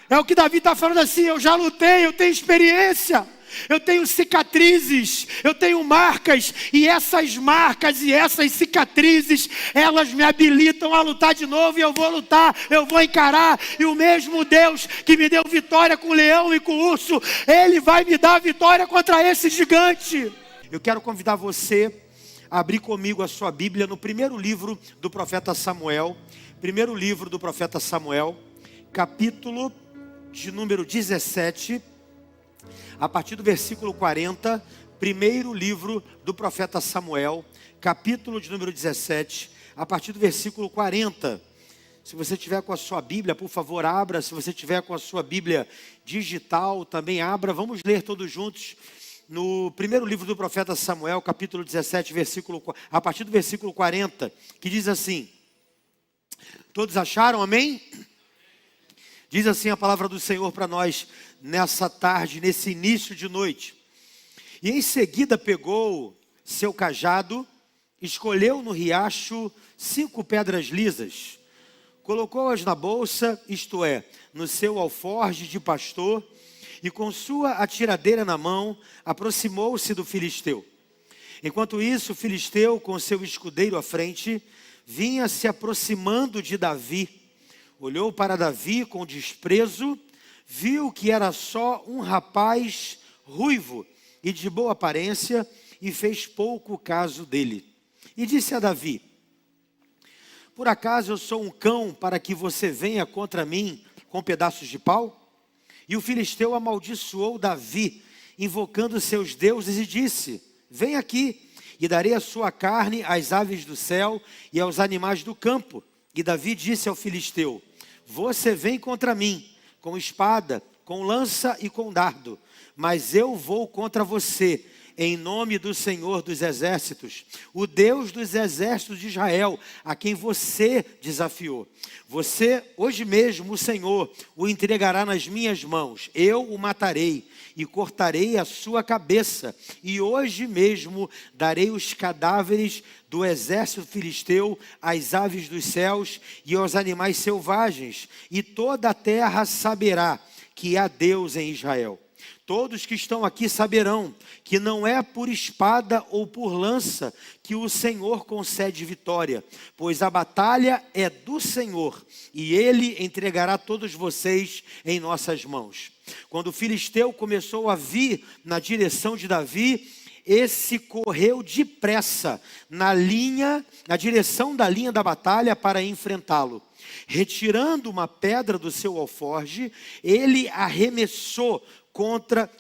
É o que Davi está falando assim: eu já lutei, eu tenho experiência, eu tenho cicatrizes, eu tenho marcas, e essas marcas e essas cicatrizes, elas me habilitam a lutar de novo, e eu vou lutar, eu vou encarar, e o mesmo Deus que me deu vitória com o leão e com o urso, Ele vai me dar vitória contra esse gigante. Eu quero convidar você a abrir comigo a sua Bíblia no primeiro livro do profeta Samuel, capítulo de número 17, a partir do versículo 40, primeiro livro do profeta Samuel, capítulo de número 17, a partir do versículo 40. Se você tiver com a sua Bíblia, por favor, abra. Se você tiver com a sua Bíblia digital, também abra. Vamos ler todos juntos no primeiro livro do profeta Samuel, capítulo 17, a partir do versículo 40, que diz assim: todos acharam, amém? Diz assim a palavra do Senhor para nós nessa tarde, nesse início de noite. E em seguida pegou seu cajado, escolheu no riacho 5 pedras lisas, colocou-as na bolsa, isto é, no seu alforje de pastor, e com sua atiradeira na mão, aproximou-se do filisteu. Enquanto isso, o filisteu, com seu escudeiro à frente, vinha se aproximando de Davi. Olhou para Davi com desprezo, viu que era só um rapaz ruivo e de boa aparência, e fez pouco caso dele. E disse a Davi: por acaso eu sou um cão para que você venha contra mim com pedaços de pau? E o filisteu amaldiçoou Davi, invocando seus deuses, e disse: vem aqui, e darei a sua carne às aves do céu e aos animais do campo. E Davi disse ao filisteu: você vem contra mim, com espada, com lança e com dardo, mas eu vou contra você, em nome do Senhor dos exércitos, o Deus dos exércitos de Israel, a quem você desafiou. Você, hoje mesmo, o Senhor o entregará nas minhas mãos. Eu o matarei e cortarei a sua cabeça. E hoje mesmo darei os cadáveres do exército filisteu às aves dos céus e aos animais selvagens. E toda a terra saberá que há Deus em Israel. Todos que estão aqui saberão que não é por espada ou por lança que o Senhor concede vitória, pois a batalha é do Senhor, e Ele entregará todos vocês em nossas mãos. Quando o filisteu começou a vir na direção de Davi, esse correu depressa na direção da linha da batalha para enfrentá-lo. Retirando uma pedra do seu alforje, ele arremessou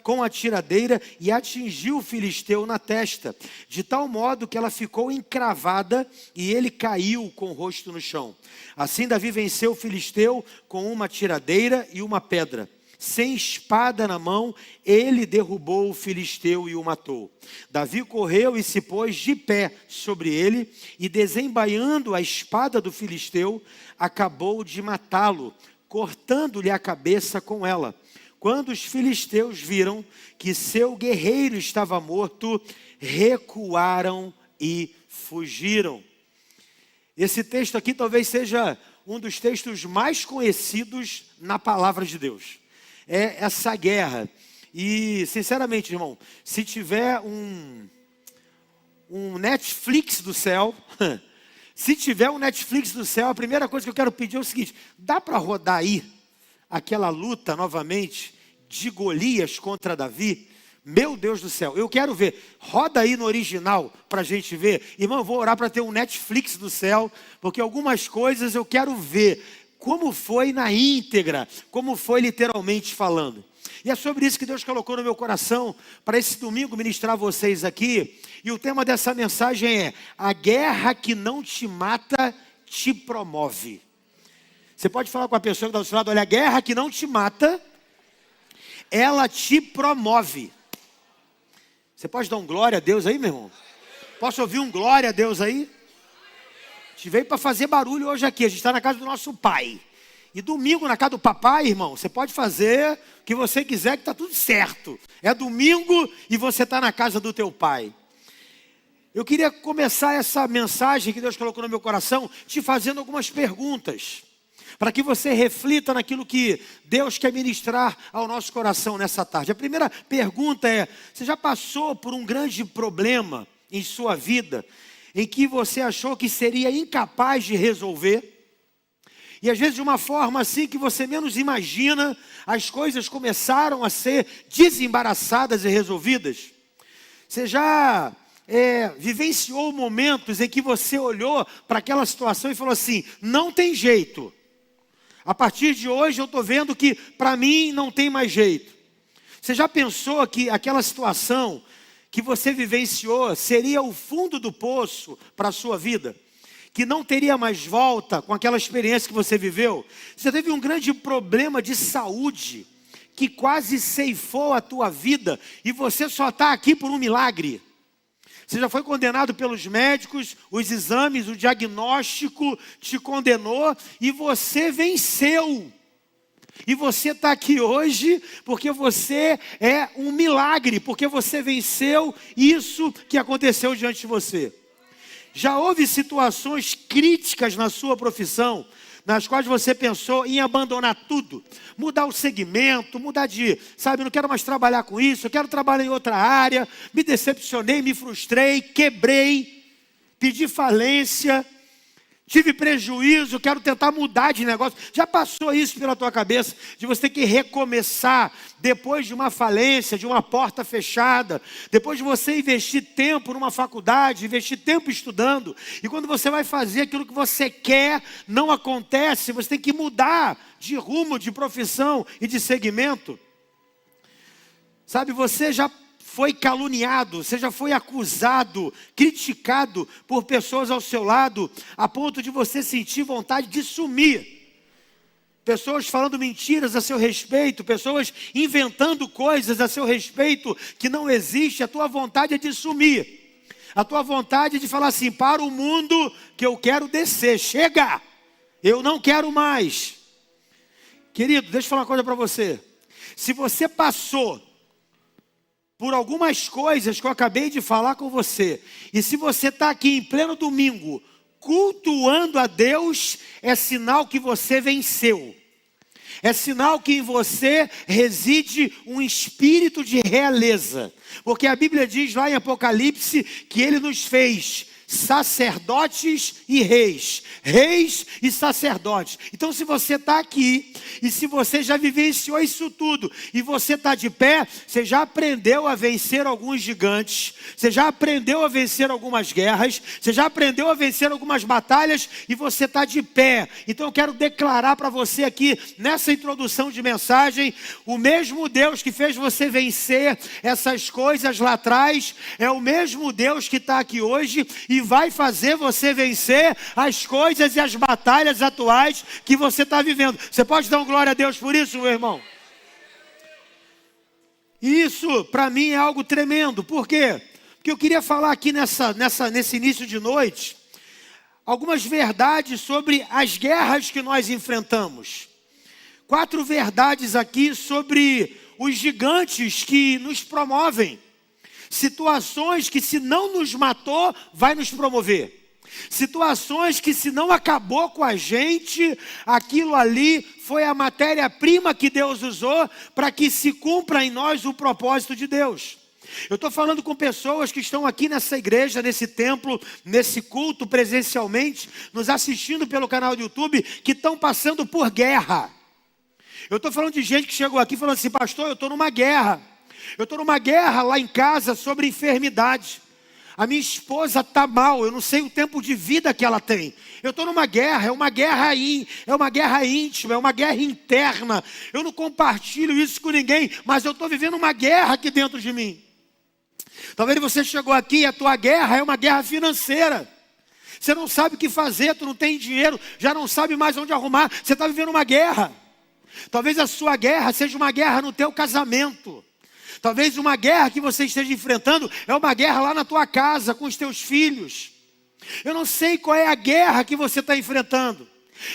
com a tiradeira e atingiu o filisteu na testa, de tal modo que ela ficou encravada e ele caiu com o rosto no chão. Assim Davi venceu o filisteu com uma tiradeira e uma pedra. Sem espada na mão, ele derrubou o filisteu e o matou. Davi correu e se pôs de pé sobre ele, e desembaiando a espada do filisteu, acabou de matá-lo, cortando-lhe a cabeça com ela. Quando os filisteus viram que seu guerreiro estava morto, recuaram e fugiram. Esse texto aqui talvez seja um dos textos mais conhecidos na palavra de Deus. É essa guerra. E, sinceramente, irmão, se tiver um Netflix do céu, a primeira coisa que eu quero pedir é o seguinte: dá para rodar aí aquela luta novamente de Golias contra Davi? Meu Deus do céu, eu quero ver. Roda aí no original para a gente ver. Irmão, eu vou orar para ter um Netflix do céu, porque algumas coisas eu quero ver como foi na íntegra, como foi literalmente falando. E é sobre isso que Deus colocou no meu coração para esse domingo ministrar a vocês aqui. E o tema dessa mensagem é: a guerra que não te mata te promove. Você pode falar com a pessoa que está do seu lado: olha, a guerra que não te mata, ela te promove. Você pode dar um glória a Deus aí, meu irmão? Posso ouvir um glória a Deus aí? A gente veio para fazer barulho hoje aqui. A gente está na casa do nosso pai. E domingo na casa do papai, irmão, você pode fazer o que você quiser, que está tudo certo. É domingo e você está na casa do teu pai. Eu queria começar essa mensagem que Deus colocou no meu coração te fazendo algumas perguntas. para que você reflita naquilo que Deus quer ministrar ao nosso coração nessa tarde. A primeira pergunta é: você já passou por um grande problema em sua vida, em que você achou que seria incapaz de resolver? E às vezes de uma forma assim que você menos imagina, as coisas começaram a ser desembaraçadas e resolvidas. Você já vivenciou momentos em que você olhou para aquela situação e falou assim: não tem jeito. A partir de hoje eu estou vendo que para mim não tem mais jeito. Você já pensou que aquela situação que você vivenciou seria o fundo do poço para a sua vida? Que não teria mais volta com aquela experiência que você viveu? Você teve um grande problema de saúde que quase ceifou a tua vida e você só está aqui por um milagre. Você já foi condenado pelos médicos, os exames, o diagnóstico te condenou e você venceu. E você está aqui hoje porque você é um milagre, porque você venceu isso que aconteceu diante de você. Já houve situações críticas na sua profissão, nas quais você pensou em abandonar tudo, mudar o segmento, mudar não quero mais trabalhar com isso, eu quero trabalhar em outra área, me decepcionei, me frustrei, quebrei, pedi falência, tive prejuízo, quero tentar mudar de negócio. Já passou isso pela tua cabeça, de você ter que recomeçar depois de uma falência, de uma porta fechada, depois de você investir tempo numa faculdade, investir tempo estudando, e quando você vai fazer aquilo que você quer, não acontece, você tem que mudar de rumo, de profissão e de segmento? Sabe, você já foi caluniado, você já foi acusado, criticado por pessoas ao seu lado, a ponto de você sentir vontade de sumir. Pessoas falando mentiras a seu respeito, pessoas inventando coisas a seu respeito que não existe. A tua vontade é de sumir. A tua vontade é de falar assim: para o mundo que eu quero descer, chega, eu não quero mais. Querido, deixa eu falar uma coisa para você. Se você passou por algumas coisas que eu acabei de falar com você, e se você está aqui em pleno domingo, cultuando a Deus, é sinal que você venceu. É sinal que em você reside um espírito de realeza. Porque a Bíblia diz lá em Apocalipse que Ele nos fez sacerdotes e reis, reis e sacerdotes. Então, se você está aqui e se você já vivenciou isso tudo e você está de pé, você já aprendeu a vencer alguns gigantes, você já aprendeu a vencer algumas guerras, você já aprendeu a vencer algumas batalhas e você está de pé. Então eu quero declarar para você aqui nessa introdução de mensagem: o mesmo Deus que fez você vencer essas coisas lá atrás é o mesmo Deus que está aqui hoje e vai fazer você vencer as coisas e as batalhas atuais que você está vivendo. Você pode dar um glória a Deus por isso, meu irmão? Isso, para mim, é algo tremendo. Por quê? Porque eu queria falar aqui nesse início de noite algumas verdades sobre as guerras que nós enfrentamos. 4 verdades aqui sobre os gigantes que nos promovem. Situações que, se não nos matou, vai nos promover. Situações que, se não acabou com a gente, aquilo ali foi a matéria-prima que Deus usou para que se cumpra em nós o propósito de Deus. Eu estou falando com pessoas que estão aqui nessa igreja, nesse templo, nesse culto presencialmente, nos assistindo pelo canal do YouTube, que estão passando por guerra. Eu estou falando de gente que chegou aqui falando assim: pastor, eu estou numa guerra. Eu estou numa guerra lá em casa sobre enfermidade. A minha esposa está mal, eu não sei o tempo de vida que ela tem. Eu estou numa guerra, é uma guerra íntima, é uma guerra interna. Eu não compartilho isso com ninguém, mas eu estou vivendo uma guerra aqui dentro de mim. Talvez você chegou aqui e a tua guerra é uma guerra financeira. Você não sabe o que fazer, tu não tem dinheiro, já não sabe mais onde arrumar. Você está vivendo uma guerra. Talvez a sua guerra seja uma guerra no teu casamento. Talvez uma guerra que você esteja enfrentando é uma guerra lá na tua casa, com os teus filhos. Eu não sei qual é a guerra que você está enfrentando.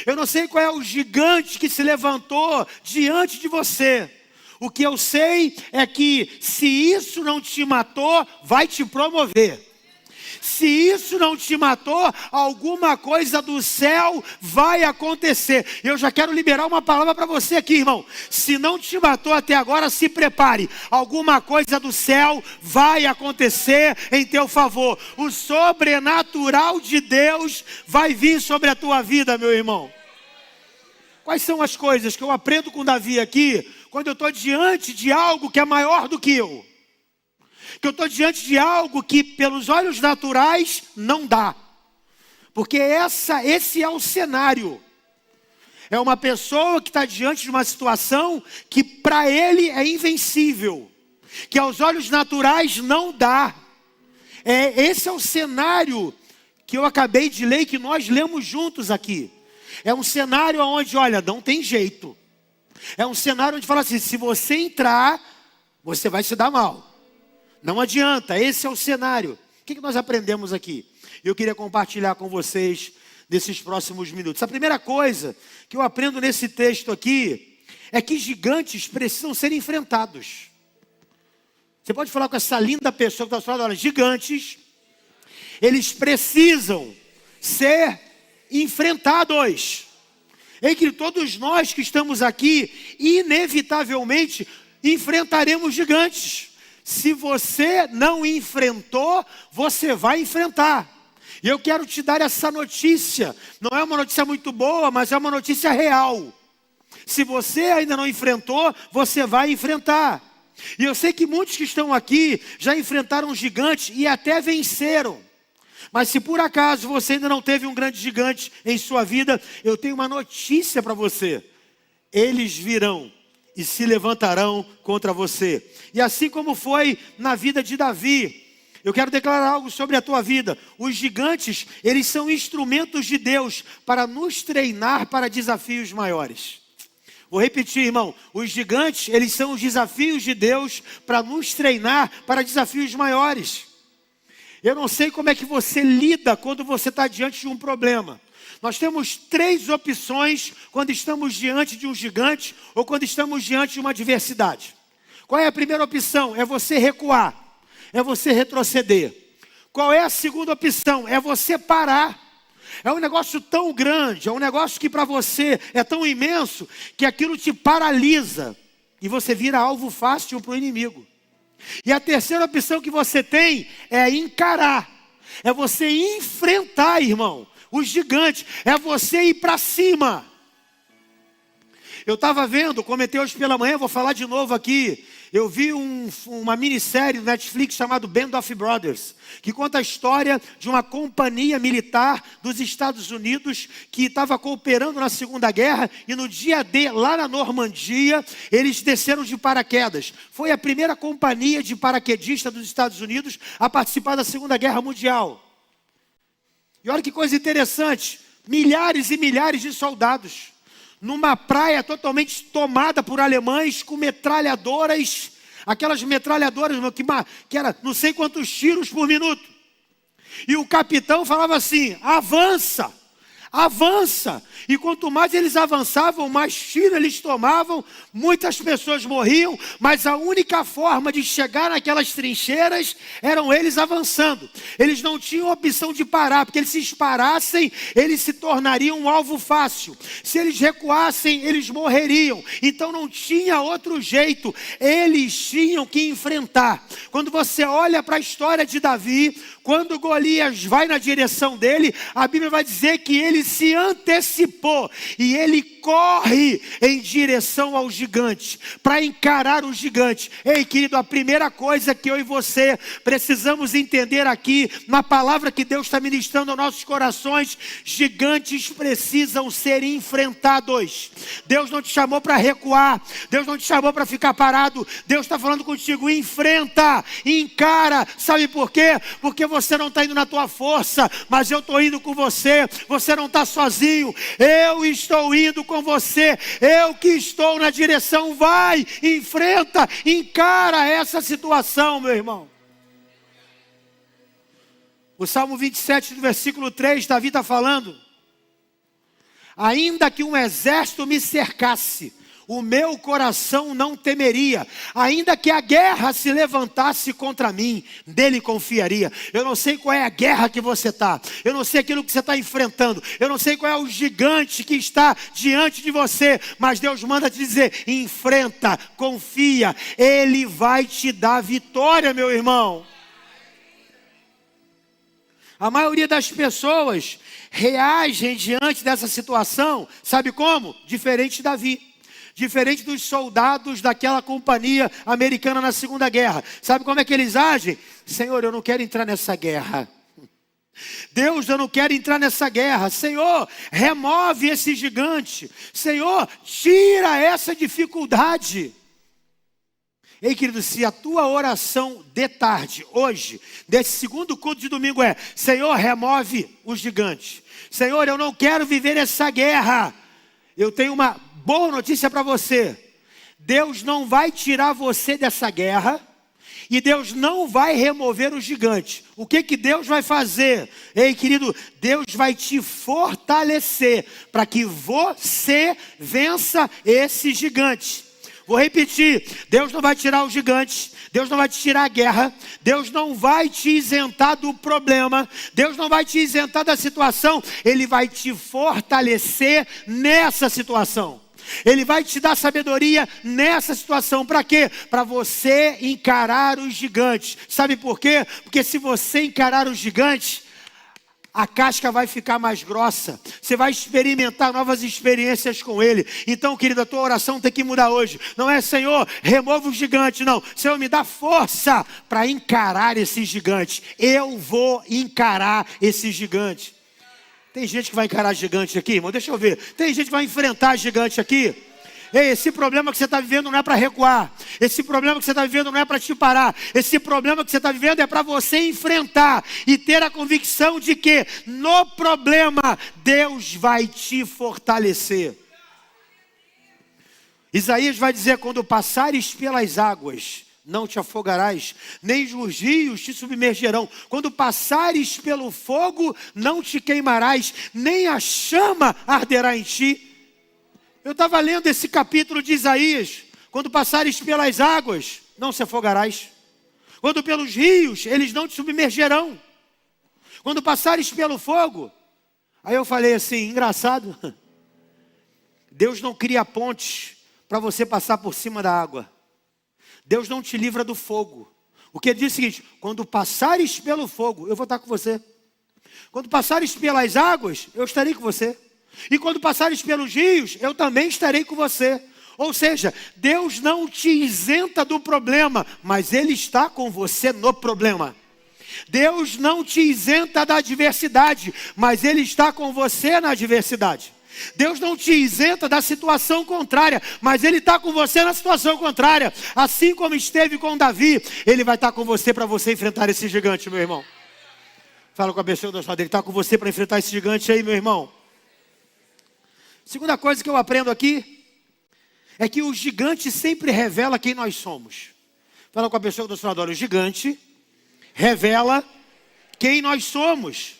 Eu não sei qual é o gigante que se levantou diante de você. O que eu sei é que se isso não te matou, vai te promover. Se isso não te matou, alguma coisa do céu vai acontecer. Eu já quero liberar uma palavra para você aqui, irmão. Se não te matou até agora, se prepare. Alguma coisa do céu vai acontecer em teu favor. O sobrenatural de Deus vai vir sobre a tua vida, meu irmão. Quais são as coisas que eu aprendo com Davi aqui, quando eu estou diante de algo que é maior do que eu? Que eu estou diante de algo que pelos olhos naturais não dá. Porque esse é o cenário. É uma pessoa que está diante de uma situação que para ele é invencível. Que aos olhos naturais não dá. Esse é o cenário que eu acabei de ler e que nós lemos juntos aqui. É um cenário onde, olha, não tem jeito. É um cenário onde fala assim, se você entrar, você vai se dar mal. Não adianta, esse é o cenário. O que nós aprendemos aqui? Eu queria compartilhar com vocês nesses próximos minutos. A primeira coisa que eu aprendo nesse texto aqui é que gigantes precisam ser enfrentados. Você pode falar com essa linda pessoa que está falando, olha, gigantes, eles precisam ser enfrentados. Em que todos nós que estamos aqui, inevitavelmente, enfrentaremos gigantes. Se você não enfrentou, você vai enfrentar. E eu quero te dar essa notícia. Não é uma notícia muito boa, mas é uma notícia real. Se você ainda não enfrentou, você vai enfrentar. E eu sei que muitos que estão aqui já enfrentaram gigantes e até venceram. Mas se por acaso você ainda não teve um grande gigante em sua vida, eu tenho uma notícia para você. Eles virão e se levantarão contra você. E assim como foi na vida de Davi, eu quero declarar algo sobre a tua vida. Os gigantes, eles são instrumentos de Deus para nos treinar para desafios maiores. Vou repetir, irmão. Os gigantes, eles são os desafios de Deus para nos treinar para desafios maiores. Eu não sei como é que você lida quando você está diante de um problema. Nós temos 3 opções quando estamos diante de um gigante ou quando estamos diante de uma adversidade. Qual é a primeira opção? É você recuar, é você retroceder. Qual é a segunda opção? É você parar. É um negócio tão grande, é um negócio que para você é tão imenso que aquilo te paralisa e você vira alvo fácil para o inimigo. E a terceira opção que você tem é encarar, é você enfrentar, irmão, os gigantes, é você ir para cima. Eu estava vendo, comentei hoje pela manhã, vou falar de novo aqui. Eu vi uma minissérie do Netflix chamada Band of Brothers, que conta a história de uma companhia militar dos Estados Unidos que estava cooperando na Segunda Guerra e no dia D, lá na Normandia, eles desceram de paraquedas. Foi a primeira companhia de paraquedistas dos Estados Unidos a participar da Segunda Guerra Mundial. E olha que coisa interessante, milhares e milhares de soldados numa praia totalmente tomada por alemães com metralhadoras, aquelas metralhadoras que era não sei quantos tiros por minuto. E o capitão falava assim, avança, avança. E quanto mais eles avançavam, mais tiro eles tomavam, muitas pessoas morriam, mas a única forma de chegar naquelas trincheiras eram eles avançando. Eles não tinham opção de parar, porque se eles parassem, eles se tornariam um alvo fácil. Se eles recuassem, eles morreriam. Então não tinha outro jeito, eles tinham que enfrentar. Quando você olha para a história de Davi, quando Golias vai na direção dele, a Bíblia vai dizer que ele se antecipou e ele corre em direção ao gigante, para encarar o gigante. Ei, querido, a primeira coisa que eu e você precisamos entender aqui, na palavra que Deus está ministrando aos nossos corações, gigantes precisam ser enfrentados. Deus não te chamou para recuar, Deus não te chamou para ficar parado, Deus está falando contigo, enfrenta, encara. Sabe por quê? Porque você não está indo na tua força, mas eu estou indo com você, você não está sozinho, eu estou indo com você, eu que estou na direção, vai, enfrenta, encara essa situação, meu irmão. O Salmo 27, do versículo 3, Davi está falando, ainda que um exército me cercasse, o meu coração não temeria, ainda que a guerra se levantasse contra mim, dele confiaria. Eu não sei qual é a guerra que você está, eu não sei aquilo que você está enfrentando, eu não sei qual é o gigante que está diante de você, mas Deus manda te dizer: enfrenta, confia, Ele vai te dar vitória, meu irmão. A maioria das pessoas reagem diante dessa situação, sabe como? Diferente de Davi. Diferente dos soldados daquela companhia americana na Segunda Guerra. Sabe como é que eles agem? Senhor, eu não quero entrar nessa guerra. Deus, eu não quero entrar nessa guerra. Senhor, remove esse gigante. Senhor, tira essa dificuldade. Ei, querido, se a tua oração de tarde, hoje, desse segundo culto de domingo é: Senhor, remove o gigante. Senhor, eu não quero viver essa guerra. Eu tenho uma boa notícia para você. Deus não vai tirar você dessa guerra. E Deus não vai remover o gigante. O que Deus vai fazer? Ei, querido, Deus vai te fortalecer para que você vença esse gigante. Vou repetir: Deus não vai tirar o gigante, Deus não vai te tirar a guerra, Deus não vai te isentar do problema, Deus não vai te isentar da situação, Ele vai te fortalecer nessa situação. Ele vai te dar sabedoria nessa situação. Para quê? Para você encarar os gigantes. Sabe por quê? Porque se você encarar os gigantes, a casca vai ficar mais grossa. Você vai experimentar novas experiências com Ele. Então, querido, a tua oração tem que mudar hoje. Não é: Senhor, remova o gigante. Não. Senhor, me dá força para encarar esse gigante. Eu vou encarar esse gigante. Tem gente que vai encarar gigante aqui, irmão? Deixa eu ver. Tem gente que vai enfrentar gigante aqui? Ei, esse problema que você está vivendo não é para recuar. Esse problema que você está vivendo não é para te parar. Esse problema que você está vivendo é para você enfrentar e ter a convicção de que no problema Deus vai te fortalecer. Isaías vai dizer: quando passares pelas águas, não te afogarás, nem os rios te submergerão. Quando passares pelo fogo, não te queimarás, nem a chama arderá em ti. Eu estava lendo esse capítulo de Isaías. Quando passares pelas águas, não se afogarás. Quando pelos rios, eles não te submergerão. Quando passares pelo fogo. Aí eu falei assim: engraçado. Deus não cria pontes para você passar por cima da água. Deus não te livra do fogo. O que ele diz é o seguinte: quando passares pelo fogo, eu vou estar com você. Quando passares pelas águas, eu estarei com você. E quando passares pelos rios, eu também estarei com você. Ou seja, Deus não te isenta do problema, mas Ele está com você no problema. Deus não te isenta da adversidade, mas Ele está com você na adversidade. Deus não te isenta da situação contrária, mas Ele está com você na situação contrária. Assim como esteve com Davi, Ele vai estar com você para você enfrentar esse gigante, meu irmão. Fala com a pessoa do outro lado: Ele está com você para enfrentar esse gigante aí, meu irmão. Segunda coisa que eu aprendo aqui é que o gigante sempre revela quem nós somos. Fala com a pessoa do outro lado: o gigante revela quem nós somos.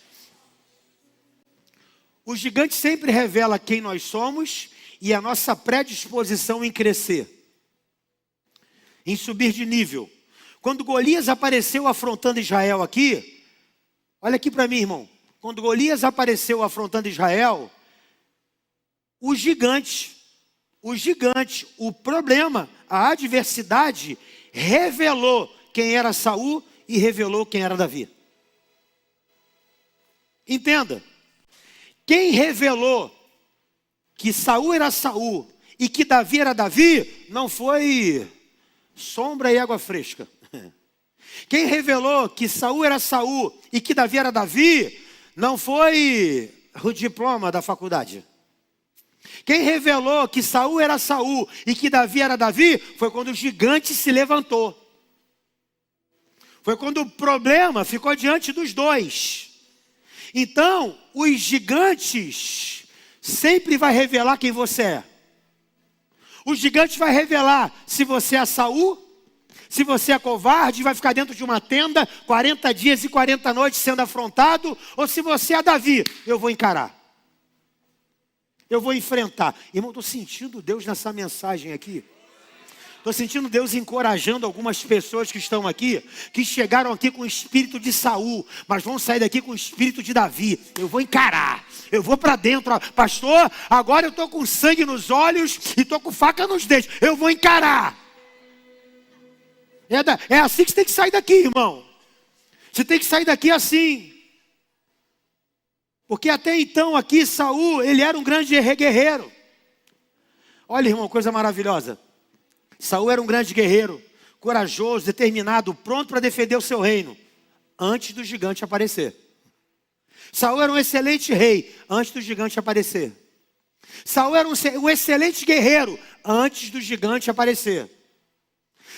O gigante sempre revela quem nós somos e a nossa predisposição em crescer, em subir de nível. Quando Golias apareceu afrontando Israel aqui, olha aqui para mim, irmão. Quando Golias apareceu afrontando Israel, o gigante, o problema, a adversidade, revelou quem era Saul e revelou quem era Davi. Entenda. Quem revelou que Saul era Saul e que Davi era Davi, não foi sombra e água fresca. Quem revelou que Saul era Saul e que Davi era Davi, não foi o diploma da faculdade. Quem revelou que Saul era Saul e que Davi era Davi, foi quando o gigante se levantou. Foi quando o problema ficou diante dos dois. Então, os gigantes sempre vai revelar quem você é. O gigante vai revelar se você é Saul, se você é covarde, vai ficar dentro de uma tenda 40 dias e 40 noites sendo afrontado, ou se você é Davi, eu vou encarar. eu vou enfrentar. Irmão, estou sentindo Deus nessa mensagem aqui. Estou sentindo Deus encorajando algumas pessoas que estão aqui, que chegaram aqui com o espírito de Saul, mas vão sair daqui com o espírito de Davi. Eu vou encarar, eu vou para dentro. Pastor, agora eu estou com sangue nos olhos e estou com faca nos dentes. Eu vou encarar. É assim que você tem que sair daqui, irmão. Você tem que sair daqui assim. Porque até então aqui Saul, ele era um grande guerreiro. Olha, irmão, coisa maravilhosa. Saul era um grande guerreiro, corajoso, determinado, pronto para defender o seu reino, antes do gigante aparecer. Saul era um excelente rei, antes do gigante aparecer. Saul era um excelente guerreiro, antes do gigante aparecer.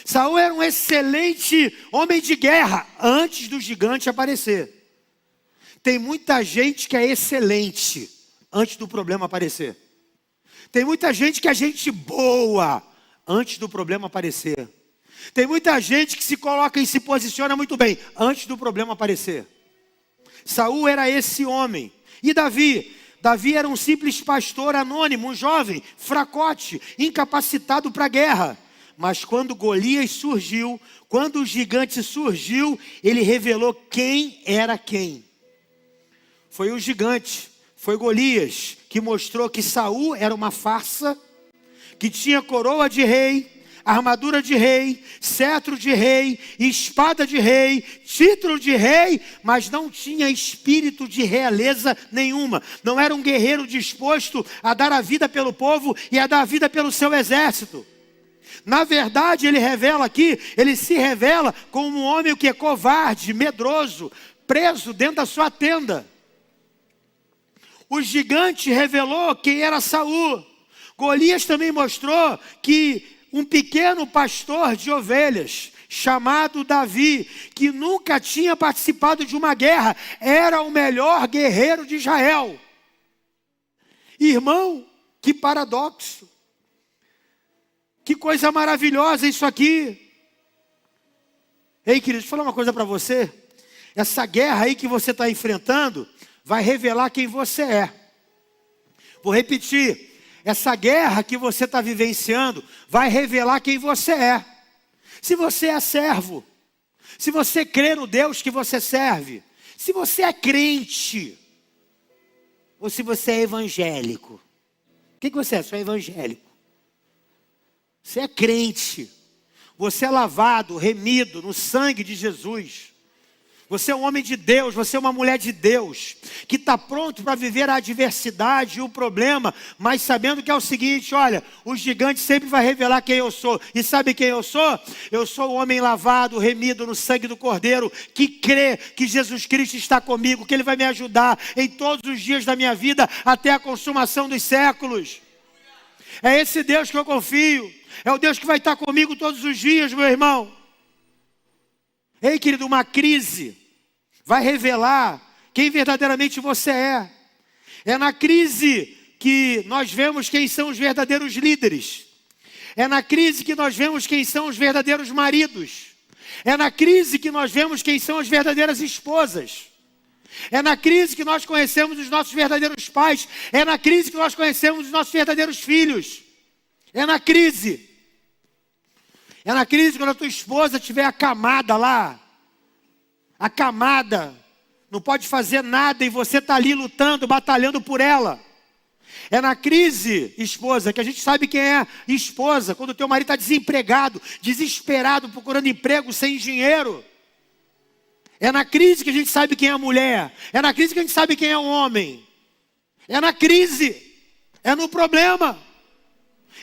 Saul era um excelente homem de guerra, antes do gigante aparecer. Tem muita gente que é excelente, antes do problema aparecer. Tem muita gente que é gente boa, antes do problema aparecer. Tem muita gente que se coloca e se posiciona muito bem, antes do problema aparecer. Saul era esse homem. E Davi? Davi era um simples pastor anônimo, um jovem, fracote, incapacitado para a guerra. Mas quando Golias surgiu, quando o gigante surgiu, ele revelou quem era quem. Foi o gigante, foi Golias, que mostrou que Saul era uma farsa, que tinha coroa de rei, armadura de rei, cetro de rei, espada de rei, título de rei, mas não tinha espírito de realeza nenhuma. Não era um guerreiro disposto a dar a vida pelo povo e a dar a vida pelo seu exército. Na verdade, ele se revela como um homem que é covarde, medroso, preso dentro da sua tenda. O gigante revelou quem era Saul. Golias também mostrou que um pequeno pastor de ovelhas, chamado Davi, que nunca tinha participado de uma guerra, era o melhor guerreiro de Israel. Irmão, que paradoxo. Que coisa maravilhosa isso aqui. Ei, querido, deixa eu falar uma coisa para você. Essa guerra aí que você está enfrentando vai revelar quem você é. Vou repetir. Essa guerra que você está vivenciando vai revelar quem você é. Se você é servo, se você crê no Deus que você serve, se você é crente, ou se você é evangélico. O que você é? Você é evangélico. Você é crente. Você é lavado, remido no sangue de Jesus. Você é um homem de Deus, você é uma mulher de Deus, que está pronto para viver a adversidade e o problema, mas sabendo que é o seguinte, olha, o gigante sempre vai revelar quem eu sou. E sabe quem eu sou? Eu sou o homem lavado, remido no sangue do Cordeiro, que crê que Jesus Cristo está comigo, que Ele vai me ajudar em todos os dias da minha vida, até a consumação dos séculos. É esse Deus que eu confio, é o Deus que vai estar comigo todos os dias, meu irmão. Ei, querido, uma crise vai revelar quem verdadeiramente você é. É na crise que nós vemos quem são os verdadeiros líderes. É na crise que nós vemos quem são os verdadeiros maridos. É na crise que nós vemos quem são as verdadeiras esposas. É na crise que nós conhecemos os nossos verdadeiros pais. É na crise que nós conhecemos os nossos verdadeiros filhos. É na crise. É na crise quando a tua esposa estiver acamada lá. Acamada. Não pode fazer nada e você está ali lutando, batalhando por ela. É na crise, esposa, que a gente sabe quem é esposa. Quando o teu marido está desempregado, desesperado, procurando emprego, sem dinheiro. É na crise que a gente sabe quem é a mulher. É na crise que a gente sabe quem é o homem. É na crise. É no problema.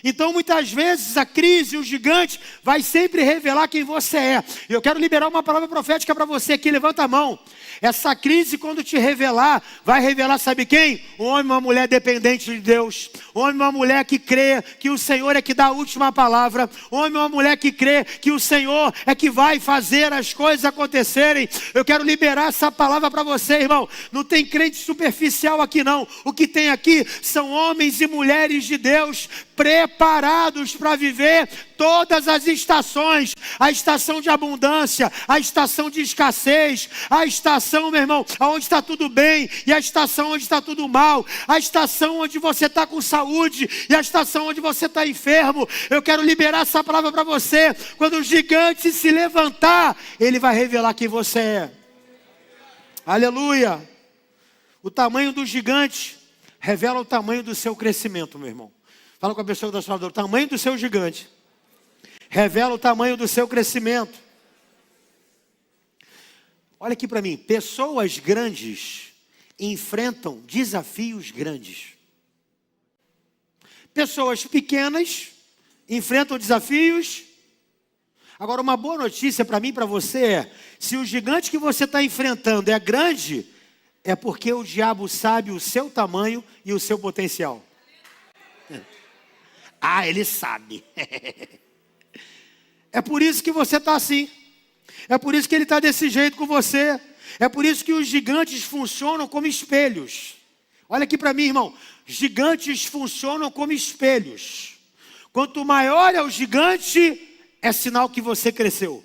Então muitas vezes a crise, o gigante, vai sempre revelar quem você é. Eu quero liberar uma palavra profética para você aqui, levanta a mão. Essa crise, quando te revelar, vai revelar, sabe quem? Um homem e uma mulher dependente de Deus. Um homem e uma mulher que crê que o Senhor é que dá a última palavra. Um homem e uma mulher que crê que o Senhor é que vai fazer as coisas acontecerem. Eu quero liberar essa palavra para você, irmão. Não tem crente superficial aqui não. O que tem aqui são homens e mulheres de Deus preparados para viver todas as estações, a estação de abundância, a estação de escassez, a estação, meu irmão, onde está tudo bem, e a estação onde está tudo mal, a estação onde você está com saúde, e a estação onde você está enfermo. Eu quero liberar essa palavra para você. Quando o gigante se levantar, ele vai revelar quem você é. Aleluia. O tamanho do gigante revela o tamanho do seu crescimento, meu irmão. Fala com a pessoa da sua dor. O tamanho do seu gigante revela o tamanho do seu crescimento. Olha aqui para mim. Pessoas grandes enfrentam desafios grandes. Pessoas pequenas enfrentam desafios. Agora, uma boa notícia para mim e para você é: se o gigante que você está enfrentando é grande, é porque o diabo sabe o seu tamanho e o seu potencial. Ah, ele sabe. É por isso que você está assim. É por isso que ele está desse jeito com você. É por isso que os gigantes funcionam como espelhos. Olha aqui para mim, irmão. Gigantes funcionam como espelhos. Quanto maior é o gigante, é sinal que você cresceu.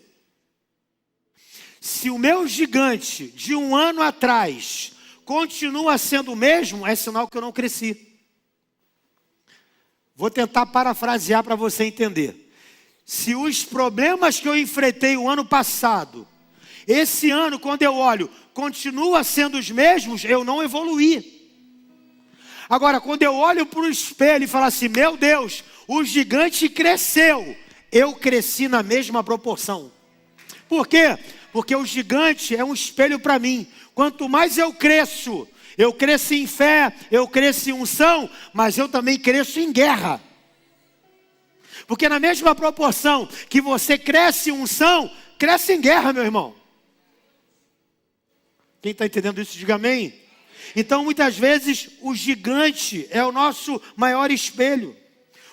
Se o meu gigante de um ano atrás continua sendo o mesmo, é sinal que eu não cresci. Vou tentar parafrasear para você entender. Se os problemas que eu enfrentei o ano passado, esse ano, quando eu olho, continua sendo os mesmos, eu não evoluí. Agora, quando eu olho para o espelho e falo assim: meu Deus, o gigante cresceu, eu cresci na mesma proporção. Por quê? Porque o gigante é um espelho para mim. Quanto mais eu cresço em fé, eu cresço em unção, mas eu também cresço em guerra. Porque na mesma proporção que você cresce em unção, cresce em guerra, meu irmão. Quem está entendendo isso, diga amém. Então, muitas vezes, o gigante é o nosso maior espelho.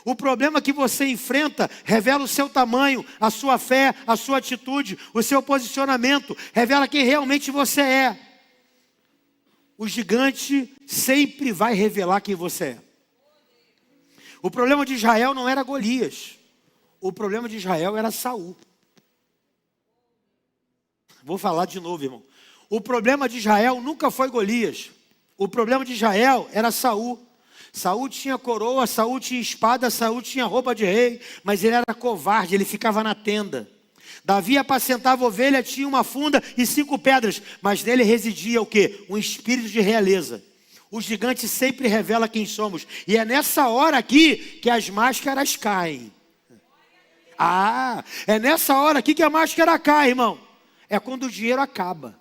O problema que você enfrenta revela o seu tamanho, a sua fé, a sua atitude, o seu posicionamento, revela quem realmente você é. O gigante sempre vai revelar quem você é. O problema de Israel não era Golias. O problema de Israel era Saul. Vou falar de novo, irmão. O problema de Israel nunca foi Golias. O problema de Israel era Saul. Saul tinha coroa, Saul tinha espada, Saul tinha roupa de rei, mas ele era covarde, ele ficava na tenda. Davi apacentava ovelha, tinha uma funda e 5 pedras, mas nele residia o quê? Um espírito de realeza. O gigante sempre revela quem somos. E é nessa hora aqui que as máscaras caem. Ah, é nessa hora aqui que a máscara cai, irmão. É quando o dinheiro acaba.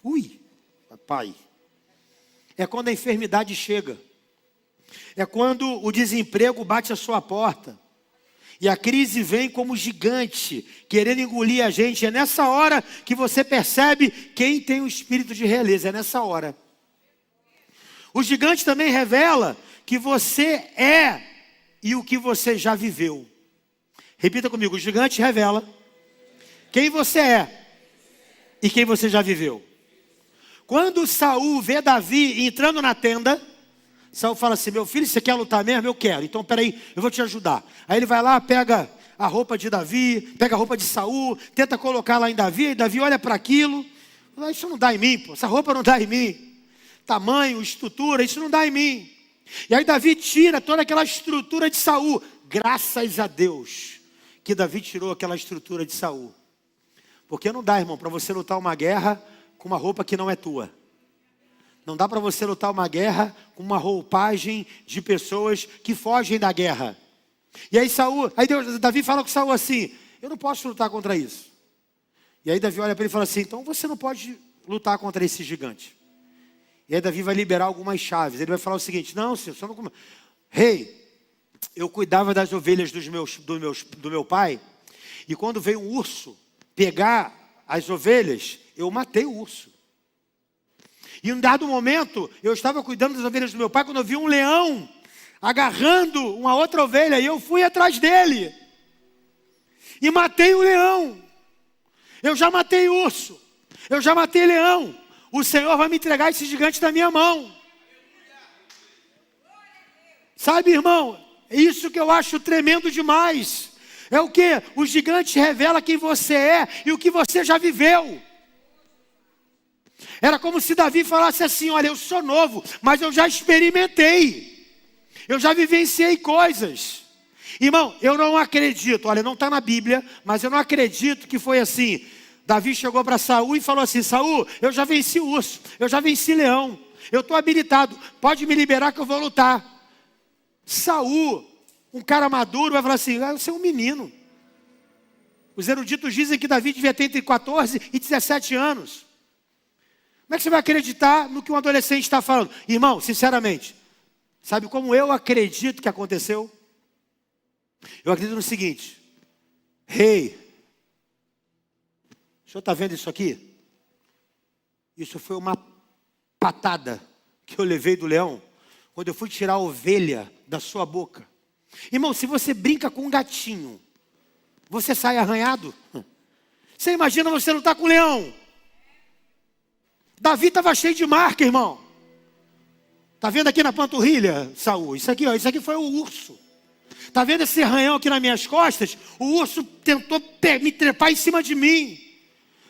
Ui, papai. É quando a enfermidade chega. É quando o desemprego bate a sua porta. E a crise vem como gigante, querendo engolir a gente. É nessa hora que você percebe quem tem o espírito de realeza. É nessa hora. O gigante também revela que você é e o que você já viveu. Repita comigo: o gigante revela quem você é e quem você já viveu. Quando Saul vê Davi entrando na tenda, Saul fala assim: meu filho, você quer lutar mesmo? Eu quero. Então peraí, eu vou te ajudar. Aí ele vai lá, pega a roupa de Davi, pega a roupa de Saul, tenta colocar lá em Davi, e Davi olha para aquilo, fala: isso não dá em mim, pô. Essa roupa não dá em mim. Tamanho, estrutura, isso não dá em mim. E aí Davi tira toda aquela estrutura de Saul. Graças a Deus que Davi tirou aquela estrutura de Saul. Porque não dá, irmão, para você lutar uma guerra com uma roupa que não é tua. Não dá para você lutar uma guerra com uma roupagem de pessoas que fogem da guerra. E aí Davi fala com Saul assim: eu não posso lutar contra isso. E aí Davi olha para ele e fala assim: então você não pode lutar contra esse gigante. E aí Davi vai liberar algumas chaves. Ele vai falar o seguinte: não, senhor, só não... Rei, eu cuidava das ovelhas do meu pai, e quando veio um urso pegar as ovelhas, eu matei o urso. E em um dado momento, eu estava cuidando das ovelhas do meu pai, quando eu vi um leão agarrando uma outra ovelha, e eu fui atrás dele. E matei o leão. Eu já matei urso. Eu já matei leão. O Senhor vai me entregar esse gigante na minha mão. Sabe, irmão, Isso que eu acho tremendo demais. É o que? O gigante revela quem você é e o que você já viveu. Era como se Davi falasse assim: olha, eu sou novo, mas eu já experimentei. Eu já vivenciei coisas. Irmão, eu não acredito, olha, não está na Bíblia, mas eu não acredito que foi assim. Davi chegou para Saul e falou assim: Saul, eu já venci urso, eu já venci leão, eu estou habilitado, pode me liberar que eu vou lutar. Saul, um cara maduro, vai falar assim: você é um menino. Os eruditos dizem que Davi devia ter entre 14 e 17 anos. Como é que você vai acreditar no que um adolescente está falando? Irmão, sinceramente, sabe como eu acredito que aconteceu? Eu acredito no seguinte: rei, o senhor está vendo isso aqui? Isso foi uma patada que eu levei do leão quando eu fui tirar a ovelha da sua boca. Irmão, se você brinca com um gatinho, você sai arranhado? Você imagina você lutar com um leão? Davi estava cheio de marca, irmão. Está vendo aqui na panturrilha, Saul? Isso aqui, ó, isso aqui foi o urso. Está vendo esse arranhão aqui nas minhas costas? O urso tentou me trepar em cima de mim.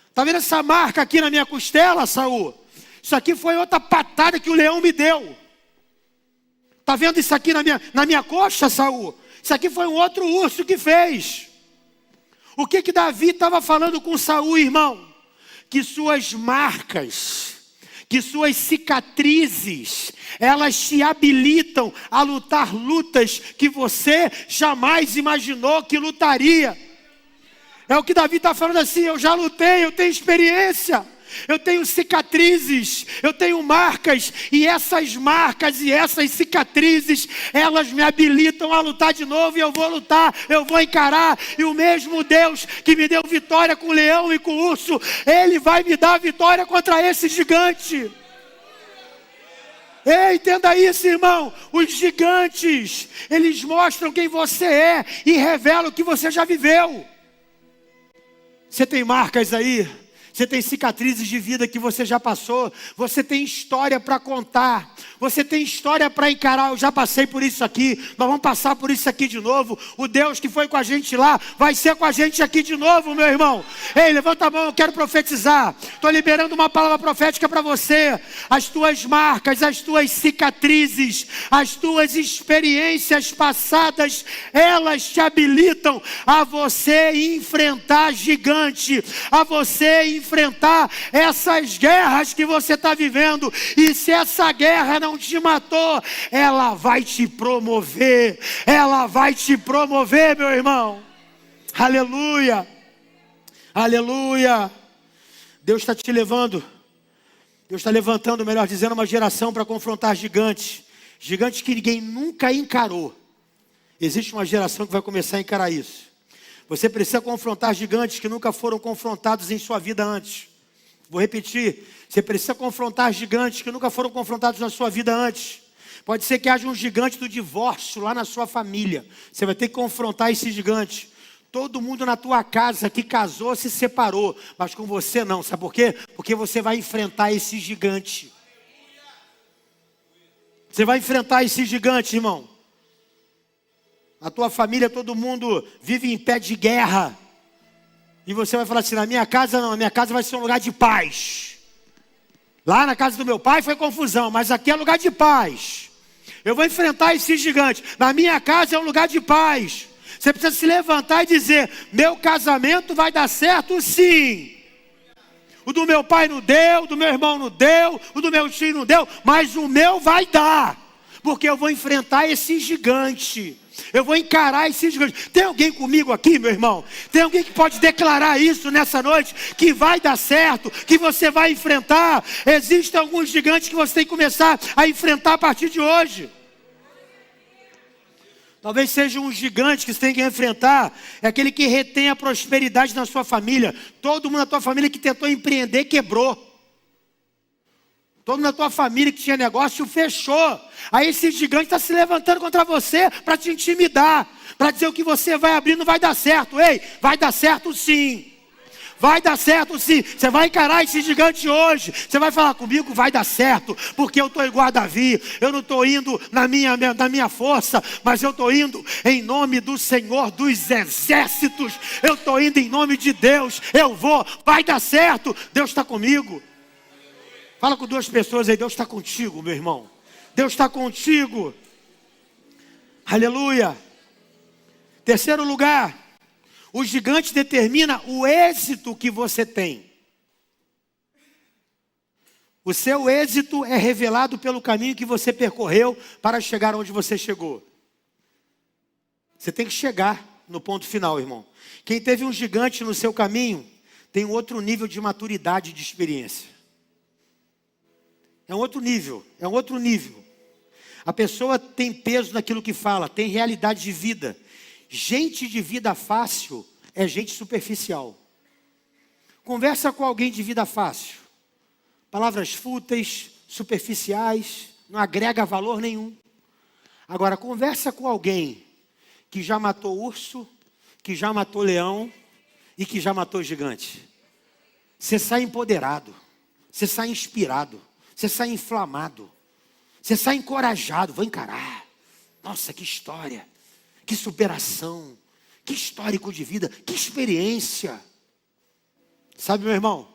Está vendo essa marca aqui na minha costela, Saul? Isso aqui foi outra patada que o leão me deu. Está vendo isso aqui na minha coxa, Saul? Isso aqui foi um outro urso que fez. O que Davi estava falando com Saul, irmão? Que suas marcas, que suas cicatrizes, elas te habilitam a lutar lutas que você jamais imaginou que lutaria. É o que Davi está falando assim: eu já lutei, eu tenho experiência. Eu tenho cicatrizes, eu tenho marcas, e essas marcas e essas cicatrizes, elas me habilitam a lutar de novo, e eu vou lutar, eu vou encarar, e o mesmo Deus que me deu vitória com o leão e com o urso, Ele vai me dar vitória contra esse gigante. Ei, entenda isso, irmão. Os gigantes, eles mostram quem você é e revelam o que você já viveu. Você tem marcas aí? Você tem cicatrizes de vida que você já passou. Você tem história para contar. Você tem história para encarar. Eu já passei por isso aqui. Nós vamos passar por isso aqui de novo. O Deus que foi com a gente lá vai ser com a gente aqui de novo, meu irmão. Ei, levanta a mão, eu quero profetizar. Estou liberando uma palavra profética para você. As tuas marcas, as tuas cicatrizes, as tuas experiências passadas, elas te habilitam a você enfrentar gigante, a você enfrentar essas guerras que você está vivendo. E se essa guerra não te matou, ela vai te promover. Ela vai te promover, meu irmão. Aleluia. Aleluia. Deus está te levando. Deus está levantando, melhor dizendo, uma geração para confrontar gigantes. Gigantes que ninguém nunca encarou. Existe uma geração que vai começar a encarar isso. Você precisa confrontar gigantes que nunca foram confrontados em sua vida antes. Vou repetir. Você precisa confrontar gigantes que nunca foram confrontados na sua vida antes. Pode ser que haja um gigante do divórcio lá na sua família. Você vai ter que confrontar esse gigante. Todo mundo na tua casa que casou se separou, mas com você não. Sabe por quê? Porque você vai enfrentar esse gigante. Você vai enfrentar esse gigante, irmão. A tua família, todo mundo vive em pé de guerra. E você vai falar assim: na minha casa não, na minha casa vai ser um lugar de paz. Lá na casa do meu pai foi confusão, mas aqui é lugar de paz. Eu vou enfrentar esse gigante. Na minha casa é um lugar de paz. Você precisa se levantar e dizer: meu casamento vai dar certo sim. O do meu pai não deu, o do meu irmão não deu, o do meu tio não deu, mas o meu vai dar. Porque eu vou enfrentar esse gigante. Eu vou encarar esse gigante. Tem alguém comigo aqui, meu irmão? Tem alguém que pode declarar isso nessa noite? Que vai dar certo, que você vai enfrentar. Existem alguns gigantes que você tem que começar a enfrentar a partir de hoje. Talvez seja um gigante que você tem que enfrentar. É aquele que retém a prosperidade na sua família. Todo mundo na tua família que tentou empreender, quebrou. Todo mundo na tua família que tinha negócio, fechou. Aí esse gigante está se levantando contra você para te intimidar. Para dizer o que você vai abrir não vai dar certo. Ei, vai dar certo sim. Vai dar certo sim. Você vai encarar esse gigante hoje. Você vai falar comigo, vai dar certo. Porque eu estou igual a Davi. Eu não estou indo na minha força, mas eu estou indo em nome do Senhor dos Exércitos. Eu estou indo em nome de Deus. Eu vou, vai dar certo. Deus está comigo. Fala com duas pessoas aí, Deus está contigo, meu irmão. Deus está contigo. Aleluia. Terceiro lugar, o gigante determina o êxito que você tem. O seu êxito é revelado pelo caminho que você percorreu para chegar onde você chegou. Você tem que chegar no ponto final, irmão. Quem teve um gigante no seu caminho, tem um outro nível de maturidade e de experiência. É um outro nível, é um outro nível. A pessoa tem peso naquilo que fala, tem realidade de vida. Gente de vida fácil é gente superficial. Conversa com alguém de vida fácil. Palavras fúteis, superficiais, não agrega valor nenhum. Agora, conversa com alguém que já matou urso, que já matou leão e que já matou gigante. Você sai empoderado, você sai inspirado, você sai inflamado, você sai encorajado, vou encarar. Nossa, que história, que superação, que histórico de vida, que experiência. Sabe, meu irmão,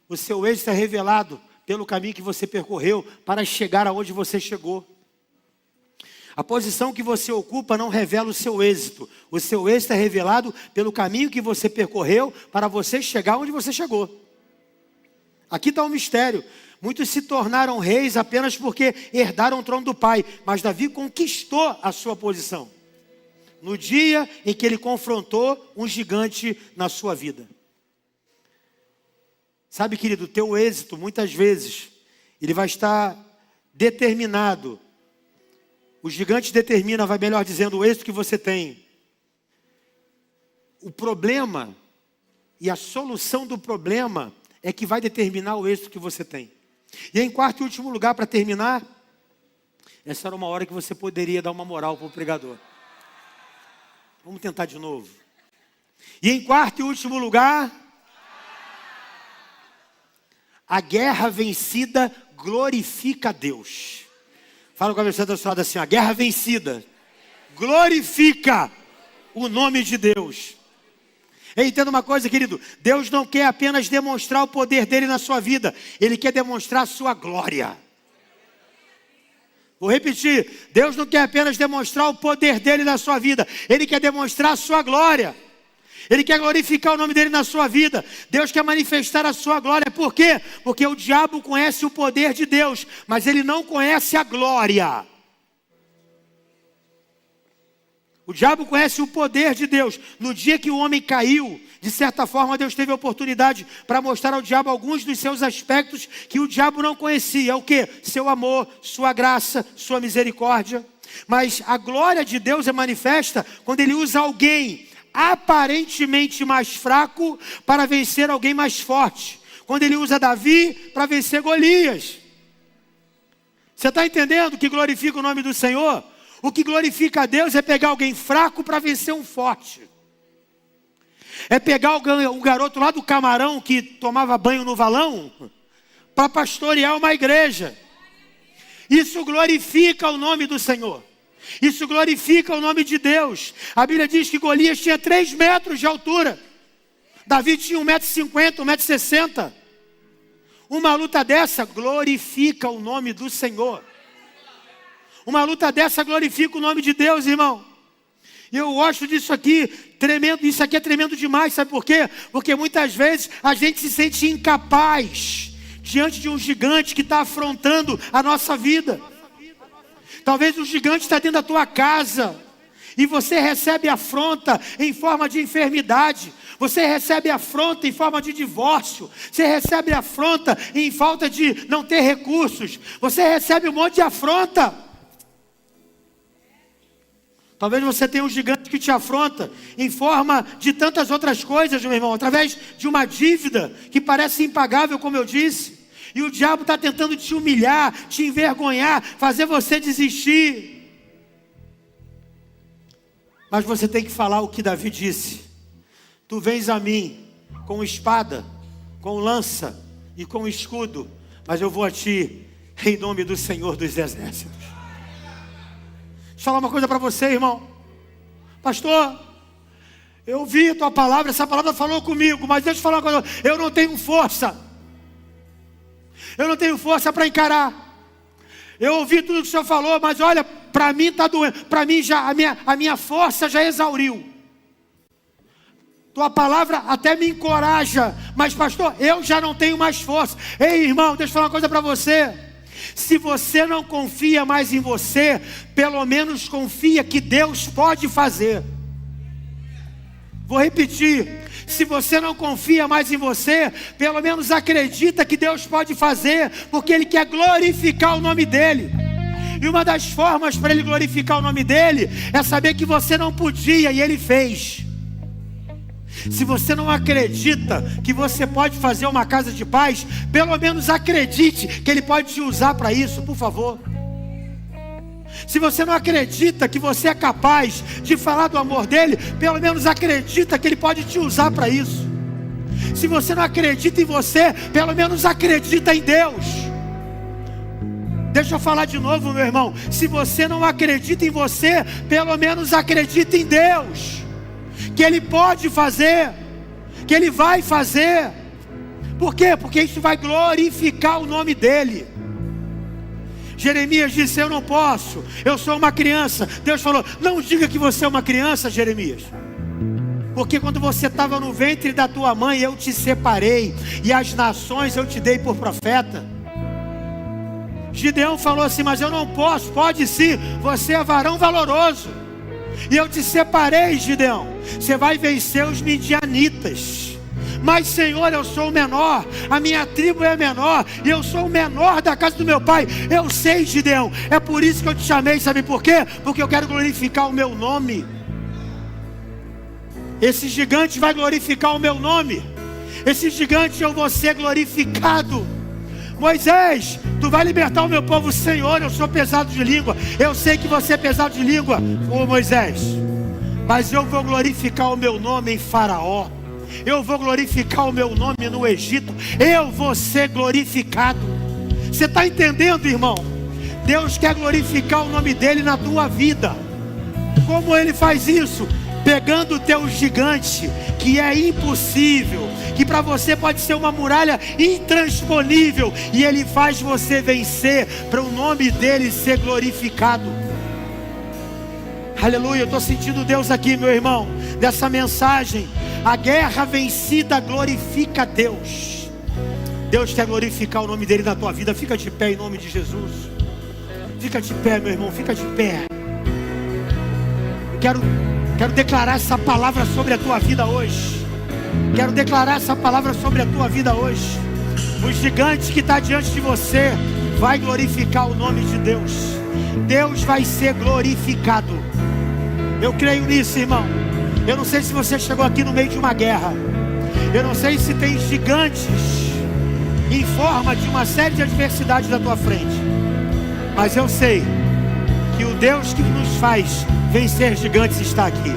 o seu êxito é revelado pelo caminho que você percorreu para chegar aonde você chegou. A posição que você ocupa não revela o seu êxito. O seu êxito é revelado pelo caminho que você percorreu para você chegar onde você chegou. Aqui está um mistério. Muitos se tornaram reis apenas porque herdaram o trono do pai. Mas Davi conquistou a sua posição no dia em que ele confrontou um gigante na sua vida. Sabe, querido, o teu êxito, muitas vezes, ele vai estar determinado. O gigante determina, vai melhor dizendo, o êxito que você tem. O problema e a solução do problema é que vai determinar o êxito que você tem. E em quarto e último lugar, para terminar, essa era uma hora que você poderia dar uma moral para o pregador. Vamos tentar de novo. E em quarto e último lugar, a guerra vencida glorifica a Deus. Fala com a pessoa do seu lado assim, a guerra vencida glorifica o nome de Deus. E entenda uma coisa, querido, Deus não quer apenas demonstrar o poder dele na sua vida, ele quer demonstrar a sua glória. Vou repetir, Deus não quer apenas demonstrar o poder dele na sua vida, ele quer demonstrar a sua glória. Ele quer glorificar o nome dele na sua vida. Deus quer manifestar a sua glória. Por quê? Porque o diabo conhece o poder de Deus, mas ele não conhece a glória. O diabo conhece o poder de Deus. No dia que o homem caiu, de certa forma, Deus teve a oportunidade para mostrar ao diabo alguns dos seus aspectos que o diabo não conhecia. O quê? Seu amor, sua graça, sua misericórdia. Mas a glória de Deus é manifesta quando ele usa alguém aparentemente mais fraco para vencer alguém mais forte. Quando ele usa Davi para vencer Golias. Você está entendendo que glorifica o nome do Senhor? O que glorifica a Deus é pegar alguém fraco para vencer um forte. É pegar o garoto lá do Camarão que tomava banho no valão para pastorear uma igreja. Isso glorifica o nome do Senhor. Isso glorifica o nome de Deus. A Bíblia diz que Golias tinha 3 metros de altura. Davi tinha 1,50 m, 1,60 m. Uma luta dessa glorifica o nome do Senhor. Uma luta dessa glorifica o nome de Deus, irmão. E eu gosto disso aqui, tremendo. Isso aqui é tremendo demais, sabe por quê? Porque muitas vezes a gente se sente incapaz diante de um gigante que está afrontando a nossa vida. Talvez o gigante está dentro da tua casa e você recebe afronta em forma de enfermidade. Você recebe afronta em forma de divórcio. Você recebe afronta em falta de não ter recursos. Você recebe um monte de afronta. Talvez você tenha um gigante que te afronta em forma de tantas outras coisas, meu irmão. Através de uma dívida que parece impagável, como eu disse. E o diabo está tentando te humilhar, te envergonhar, fazer você desistir. Mas você tem que falar o que Davi disse. Tu vens a mim com espada, com lança e com escudo, mas eu vou a ti em nome do Senhor dos Exércitos. Deixa eu falar uma coisa para você, irmão. Pastor, eu ouvi a tua palavra, essa palavra falou comigo, mas deixa eu falar uma coisa, eu não tenho força. Eu não tenho força para encarar. Eu ouvi tudo que o Senhor falou, mas olha, para mim está doendo. Para mim já a minha força já exauriu. Tua palavra até me encoraja, mas pastor, eu já não tenho mais força. Ei, irmão, deixa eu falar uma coisa para você. Se você não confia mais em você, pelo menos confia que Deus pode fazer. Vou repetir. Se você não confia mais em você, pelo menos acredita que Deus pode fazer, porque Ele quer glorificar o nome dEle. E uma das formas para Ele glorificar o nome dEle é saber que você não podia e Ele fez. Se você não acredita que você pode fazer uma casa de paz, pelo menos acredite que Ele pode te usar para isso, por favor. Se você não acredita que você é capaz de falar do amor dEle, pelo menos acredita que Ele pode te usar para isso. Se você não acredita em você, pelo menos acredita em Deus. Deixa eu falar de novo, meu irmão. Se você não acredita em você, pelo menos acredita em Deus, que Ele pode fazer, que Ele vai fazer. Por quê? Porque isso vai glorificar o nome dEle. Jeremias disse, eu não posso, eu sou uma criança. Deus falou, não diga que você é uma criança, Jeremias, porque quando você estava no ventre da tua mãe, eu te separei, e as nações eu te dei por profeta. Gideão falou assim, mas eu não posso. Pode sim, você é varão valoroso, e eu te separei, Gideão. Você vai vencer os midianitas. Mas Senhor, eu sou o menor, a minha tribo é menor, e eu sou o menor da casa do meu pai. Eu sei, Gideão, é por isso que eu te chamei. Sabe por quê? Porque eu quero glorificar o meu nome. Esse gigante vai glorificar o meu nome. Esse gigante eu vou ser glorificado. Moisés, tu vai libertar o meu povo. Senhor, eu sou pesado de língua. Eu sei que você é pesado de língua, ô Moisés, mas eu vou glorificar o meu nome em Faraó. Eu vou glorificar o meu nome no Egito. Eu vou ser glorificado. Você está entendendo, irmão? Deus quer glorificar o nome dEle na tua vida. Como Ele faz isso? Pegando o teu gigante, que é impossível, que para você pode ser uma muralha intransponível, e Ele faz você vencer, para o nome dEle ser glorificado. Aleluia, eu estou sentindo Deus aqui, meu irmão, dessa mensagem. A guerra vencida glorifica Deus. Deus quer glorificar o nome dEle na tua vida. Fica de pé em nome de Jesus. Fica de pé, meu irmão, fica de pé. Quero declarar essa palavra sobre a tua vida hoje. Quero declarar essa palavra sobre a tua vida hoje. O gigante que está diante de você vai glorificar o nome de Deus. Deus vai ser glorificado. Eu creio nisso, irmão. Eu não sei se você chegou aqui no meio de uma guerra. Eu não sei se tem gigantes em forma de uma série de adversidades na tua frente. Mas eu sei que o Deus que nos faz vencer gigantes está aqui.